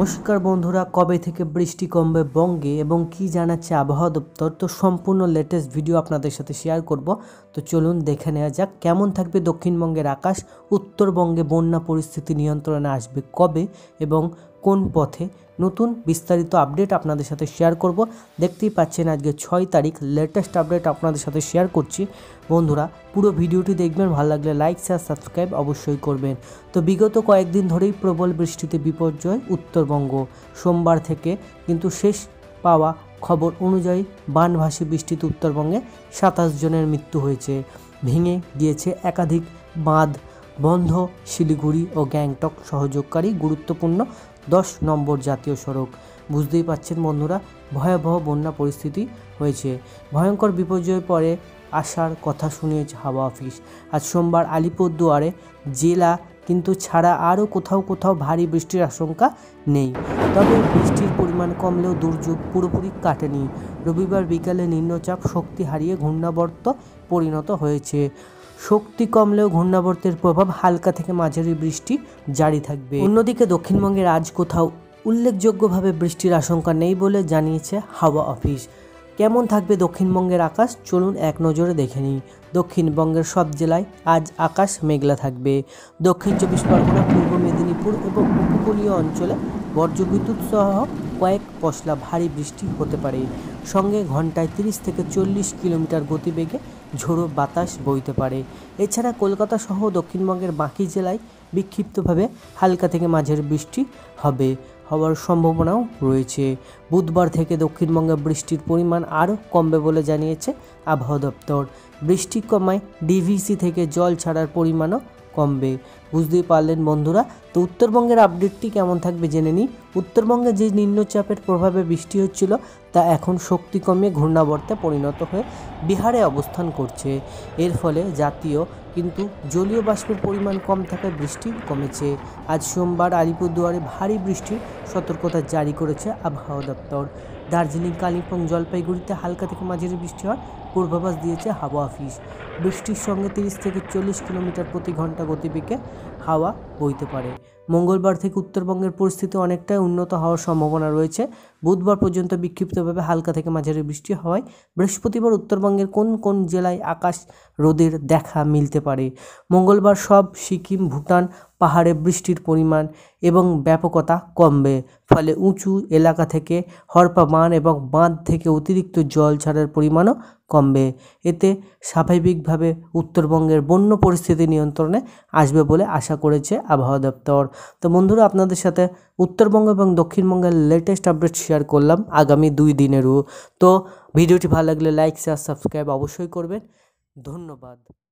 নমস্কার বন্ধুরা, কবে থেকে বৃষ্টি কমবে বঙ্গে এবং কি জানাচ্ছে আবহাওয়া দপ্তর, তো সম্পূর্ণ লেটেস্ট ভিডিও আপনাদের সাথে শেয়ার করব। তো চলুন দেখে নেওয়া যাক কেমন থাকবে দক্ষিণবঙ্গের আকাশ, উত্তরবঙ্গে বন্যা পরিস্থিতি নিয়ন্ত্রণে আসবে কবে এবং কোন পথে। নতুন বিস্তারিত আপডেট আপনাদের সাথে শেয়ার করব। দেখতেই পাচ্ছেন আজকে 6 তারিখ, লেটেস্ট আপডেট আপনাদের সাথে শেয়ার করছি। বন্ধুরা পুরো ভিডিওটি দেখবেন, ভালো লাগলে লাইক শেয়ার সাবস্ক্রাইব অবশ্যই করবেন। তো বিগত কয়েকদিন ধরেই প্রবল বৃষ্টিতে বিপর্যয় উত্তরবঙ্গ। সোমবার থেকে কিন্তু শেষ পাওয়া খবর অনুযায়ী বানভাসী বৃষ্টিতে উত্তরবঙ্গে 27 জনের মৃত্যু হয়েছে। ভেঙে গিয়েছে একাধিক বাঁধ, বন্ধ শিলিগুড়ি ও গ্যাংটক সহযোগকারী গুরুত্বপূর্ণ 10 নম্বর জাতীয় সড়ক। বুঝতেই পাচ্ছেন বন্ধুরা, ভয়াবহ বন্যা পরিস্থিতি হয়েছে। ভয়ঙ্কর বিপর্যয়ের পরে আসার কথা শুনিয়েছে হাওয়া অফিস। আজ সোমবার আলিপুরদুয়ারে জেলা কিন্তু ছাড়া আরও কোথাও কোথাও ভারী বৃষ্টির আশঙ্কা নেই। তবে বৃষ্টির পরিমাণ কমলেও দুর্যোগ পুরোপুরি কাটেনি। রবিবার বিকালে নিম্নচাপ শক্তি হারিয়ে ঘূর্ণাবর্ত পরিণত হয়েছে। শক্তি কমলেও ঘূর্ণাবর্তের প্রভাব হালকা থেকে মাঝারি বৃষ্টি জারি থাকবে। অন্যদিকে দক্ষিণবঙ্গের আজ কোথাও উল্লেখযোগ্যভাবে বৃষ্টির আশঙ্কা নেই বলে জানিয়েছে হাওয়া অফিস। কেমন থাকবে দক্ষিণবঙ্গের আকাশ, চলুন এক নজরে দেখে নিই। দক্ষিণবঙ্গের সব জেলায় আজ আকাশ মেঘলা থাকবে। দক্ষিণ 24 পরগনা, পূর্ব মেদিনীপুর এবং উপকূলীয় অঞ্চলে বজ্রবিদ্যুৎ সহ কয়েক পশলা ভারী বৃষ্টি হতে পারে। সঙ্গে ঘন্টায় 30 থেকে 40 কিলোমিটার গতিবেগে ঝোড়ো বাতাস বইতে পারে। এছাড়া কলকাতা সহ দক্ষিণবঙ্গের বাকি জেলায় বিক্ষিপ্তভাবে হালকা থেকে মাঝারি বৃষ্টি হওয়ার সম্ভাবনাও রয়েছে। বুধবার থেকে দক্ষিণবঙ্গে বৃষ্টির পরিমাণ আরও কমবে বলে জানিয়েছে আবহাওয়া দপ্তর। বৃষ্টি কমায় ডিভিসি থেকে জল ছাড়ার পরিমাণও কমবে। বুঝতেই পারলেন বন্ধুরা। তো উত্তরবঙ্গের আপডেটটি কেমন থাকবে জেনে নিই। উত্তরবঙ্গে যে নিম্নচাপের প্রভাবে বৃষ্টি হচ্ছিল তা এখন শক্তি কমিয়ে ঘূর্ণাবর্তে পরিণত হয়ে বিহারে অবস্থান করছে। এর ফলে জাতীয় কিন্তু জলীয় বাষ্পের পরিমাণ কম থাকায় বৃষ্টি কমেছে। আজ সোমবার আলিপুরদুয়ারে ভারী বৃষ্টির সতর্কতা জারি করেছে আবহাওয়া দপ্তর। দার্জিলিং, কালিম্পং, জলপাইগুড়িতে হালকা থেকে মাঝারি বৃষ্টি হওয়ার পূর্বাভাস দিয়েছে হাওয়া অফিস। বৃষ্টির সঙ্গে 30 থেকে 40 কিলোমিটার প্রতি ঘন্টা গতিবেগে হাওয়া বইতে পারে। মঙ্গলবার থেকে উত্তরবঙ্গের পরিস্থিতি অনেকটাই উন্নত হওয়ার সম্ভাবনা রয়েছে। বুধবার পর্যন্ত বিক্ষিপ্তভাবে হালকা থেকে মাঝারি বৃষ্টি হওয়ায় বৃহস্পতিবার উত্তরবঙ্গের কোন কোন জেলায় আকাশ রোদের দেখা মিলতে পারে। মঙ্গলবার সব সিকিম, ভুটান পাহাড়ে বৃষ্টির পরিমাণ এবং ব্যাপকতা কমবে। ফলে উঁচু এলাকা থেকে হরপা বান এবং বাঁধ থেকে অতিরিক্ত জল ছাড়ার পরিমাণও কমবে। এতে স্বাভাবিকভাবে উত্তরবঙ্গের বন্য পরিস্থিতি নিয়ন্ত্রণে আসবে বলে আশা করেছে আবহাওয়া দপ্তর। তো বন্ধুরা, আপনাদের সাথে উত্তরবঙ্গ এবং দক্ষিণবঙ্গের লেটেস্ট আপডেট শেয়ার করলাম আগামী 2 দিনেরও। তো ভিডিওটি ভালো লাগলে লাইক শেয়ার সাবস্ক্রাইব অবশ্যই করবেন। ধন্যবাদ।